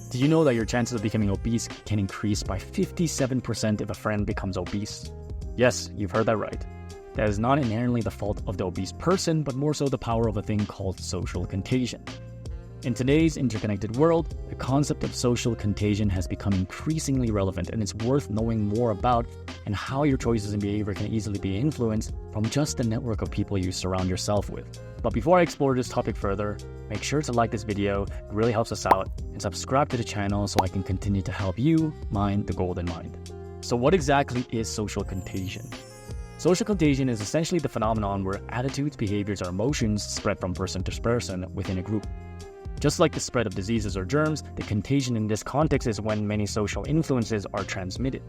Do you know that your chances of becoming obese can increase by 57% if a friend becomes obese? Yes, you've heard that right. That is not inherently the fault of the obese person, but more so the power of a thing called social contagion. In today's interconnected world, the concept of social contagion has become increasingly relevant, and it's worth knowing more about and how your choices and behavior can easily be influenced from just the network of people you surround yourself with. But before I explore this topic further, make sure to like this video, it really helps us out, and subscribe to the channel so I can continue to help you mind the golden mind. So what exactly is social contagion? Social contagion is essentially the phenomenon where attitudes, behaviors, or emotions spread from person to person within a group. Just like the spread of diseases or germs, the contagion in this context is when many social influences are transmitted.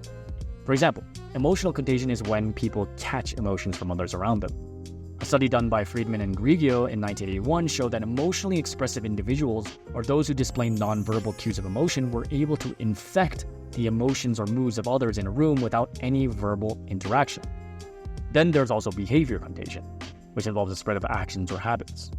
For example, emotional contagion is when people catch emotions from others around them. A study done by Friedman and Grigio in 1981 showed that emotionally expressive individuals, or those who display nonverbal cues of emotion, were able to infect the emotions or moods of others in a room without any verbal interaction. Then there's also behavior contagion, which involves the spread of actions or habits.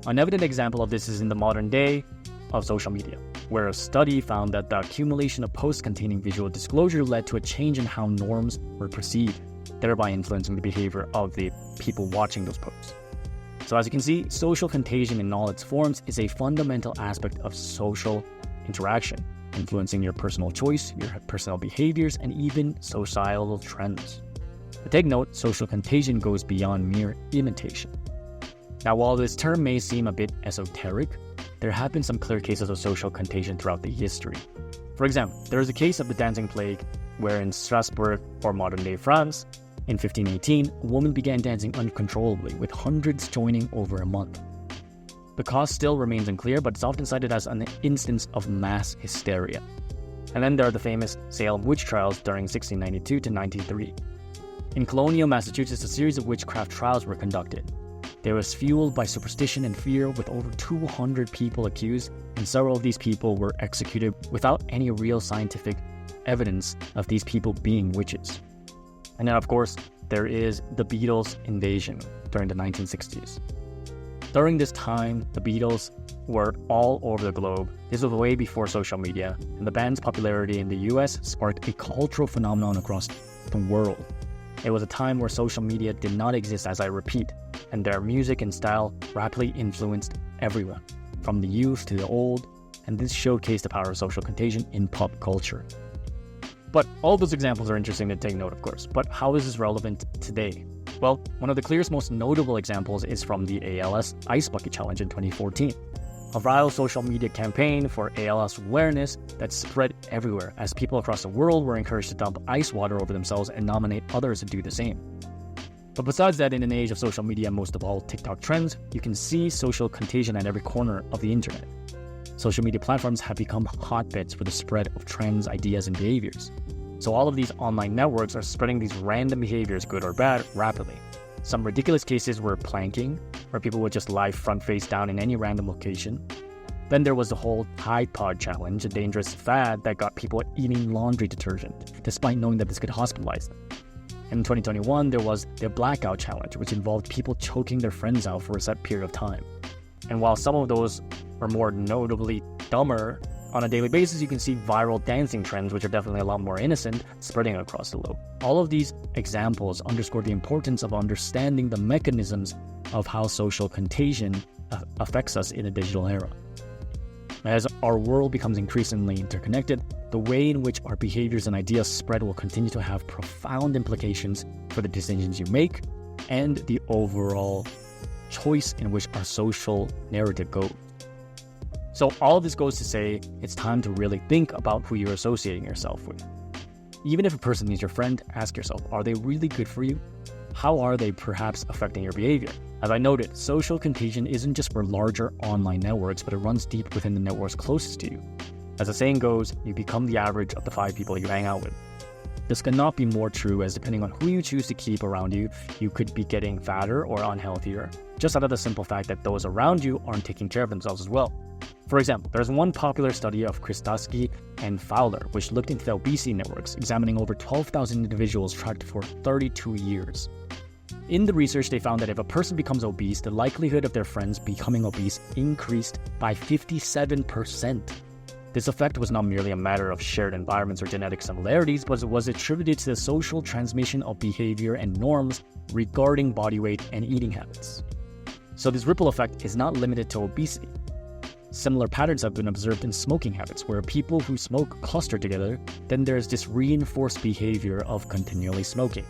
An evident example of this is in the modern day of social media, where a study found that the accumulation of posts containing visual disclosure led to a change in how norms were perceived, thereby influencing the behavior of the people watching those posts. So as you can see, social contagion in all its forms is a fundamental aspect of social interaction, influencing your personal choice, your personal behaviors, and even societal trends. But take note, social contagion goes beyond mere imitation. Now, while this term may seem a bit esoteric, there have been some clear cases of social contagion throughout the history. For example, there is a case of the dancing plague where in Strasbourg, or modern-day France, in 1518, a woman began dancing uncontrollably, with hundreds joining over a month. The cause still remains unclear, but it's often cited as an instance of mass hysteria. And then there are the famous Salem witch trials during 1692 to 1903. In colonial Massachusetts, a series of witchcraft trials were conducted. They were fueled by superstition and fear, with over 200 people accused, and several of these people were executed without any real scientific evidence of these people being witches. And then, of course, there is the Beatles invasion during the 1960s. During this time, the Beatles were all over the globe. This was way before social media, and the band's popularity in the US sparked a cultural phenomenon across the world. It was a time where social media did not exist, as I repeat, and their music and style rapidly influenced everyone, from the youth to the old, and this showcased the power of social contagion in pop culture. But all those examples are interesting to take note, of course, but how is this relevant today? Well, one of the clearest, most notable examples is from the ALS Ice Bucket Challenge in 2014, a viral social media campaign for ALS awareness that spread everywhere as people across the world were encouraged to dump ice water over themselves and nominate others to do the same. But besides that, in an age of social media, most of all TikTok trends, you can see social contagion at every corner of the internet. Social media platforms have become hotbeds for the spread of trends, ideas, and behaviors. So all of these online networks are spreading these random behaviors, good or bad, rapidly. Some ridiculous cases were planking, where people would just lie front face down in any random location. Then there was the whole Tide Pod challenge, a dangerous fad that got people eating laundry detergent, despite knowing that this could hospitalize them. And in 2021, there was the Blackout Challenge, which involved people choking their friends out for a set period of time. And while some of those are more notably dumber, on a daily basis, you can see viral dancing trends, which are definitely a lot more innocent, spreading across the globe. All of these examples underscore the importance of understanding the mechanisms of how social contagion affects us in a digital era. As our world becomes increasingly interconnected, the way in which our behaviors and ideas spread will continue to have profound implications for the decisions you make and the overall choice in which our social narrative goes. So all of this goes to say, it's time to really think about who you're associating yourself with. Even if a person is your friend, ask yourself, are they really good for you? How are they perhaps affecting your behavior? As I noted, social contagion isn't just for larger online networks, but it runs deep within the networks closest to you. As the saying goes, you become the average of the 5 people you hang out with. This cannot be more true, as depending on who you choose to keep around you, you could be getting fatter or unhealthier, just out of the simple fact that those around you aren't taking care of themselves as well. For example, there's one popular study of Kristowski and Fowler, which looked into the obesity networks, examining over 12,000 individuals tracked for 32 years. In the research, they found that if a person becomes obese, the likelihood of their friends becoming obese increased by 57%. This effect was not merely a matter of shared environments or genetic similarities, but it was attributed to the social transmission of behavior and norms regarding body weight and eating habits. So this ripple effect is not limited to obesity. Similar patterns have been observed in smoking habits, where people who smoke cluster together, then there's this reinforced behavior of continually smoking.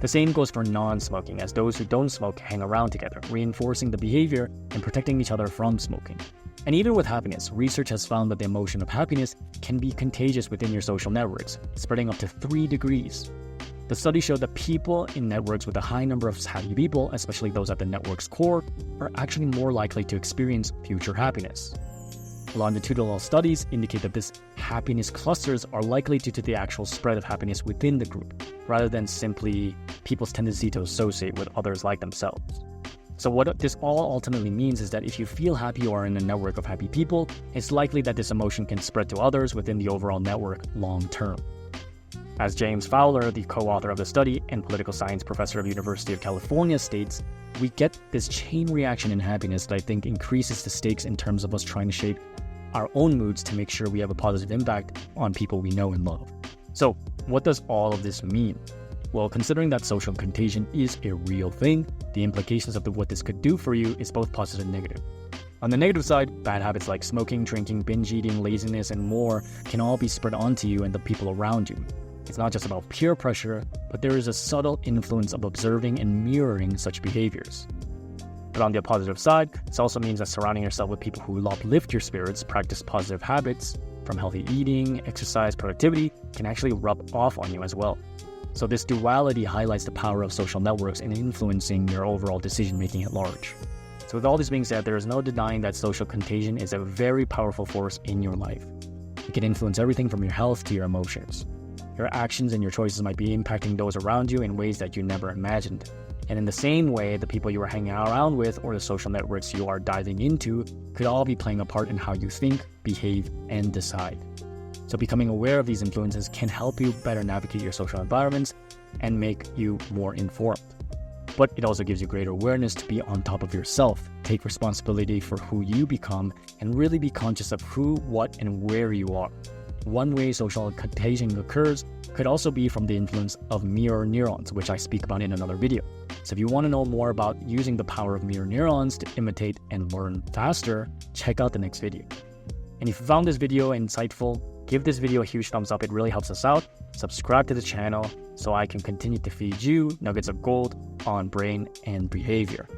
The same goes for non-smoking, as those who don't smoke hang around together, reinforcing the behavior and protecting each other from smoking. And even with happiness, research has found that the emotion of happiness can be contagious within your social networks, spreading up to 3 degrees. The study showed that people in networks with a high number of happy people, especially those at the network's core, are actually more likely to experience future happiness. Longitudinal studies indicate that these happiness clusters are likely due to the actual spread of happiness within the group, rather than simply people's tendency to associate with others like themselves. So what this all ultimately means is that if you feel happy or are in a network of happy people, it's likely that this emotion can spread to others within the overall network long term. As James Fowler, the co-author of the study and political science professor of University of California, states, we get this chain reaction in happiness that I think increases the stakes in terms of us trying to shape our own moods to make sure we have a positive impact on people we know and love. So what does all of this mean? Well, considering that social contagion is a real thing, the implications of what this could do for you is both positive and negative. On the negative side, bad habits like smoking, drinking, binge eating, laziness, and more can all be spread onto you and the people around you. It's not just about peer pressure, but there is a subtle influence of observing and mirroring such behaviors. But on the positive side, this also means that surrounding yourself with people who uplift your spirits, practice positive habits, from healthy eating, exercise, productivity, can actually rub off on you as well. So this duality highlights the power of social networks in influencing your overall decision-making at large. So with all this being said, there is no denying that social contagion is a very powerful force in your life. It can influence everything from your health to your emotions. Your actions and your choices might be impacting those around you in ways that you never imagined. And in the same way, the people you are hanging around with or the social networks you are diving into could all be playing a part in how you think, behave, and decide. So becoming aware of these influences can help you better navigate your social environments and make you more informed. But it also gives you greater awareness to be on top of yourself, take responsibility for who you become, and really be conscious of who, what, and where you are. One way social contagion occurs could also be from the influence of mirror neurons, which I speak about in another video. So if you want to know more about using the power of mirror neurons to imitate and learn faster, check out the next video. And if you found this video insightful, give this video a huge thumbs up, it really helps us out. Subscribe to the channel so I can continue to feed you nuggets of gold on brain and behavior.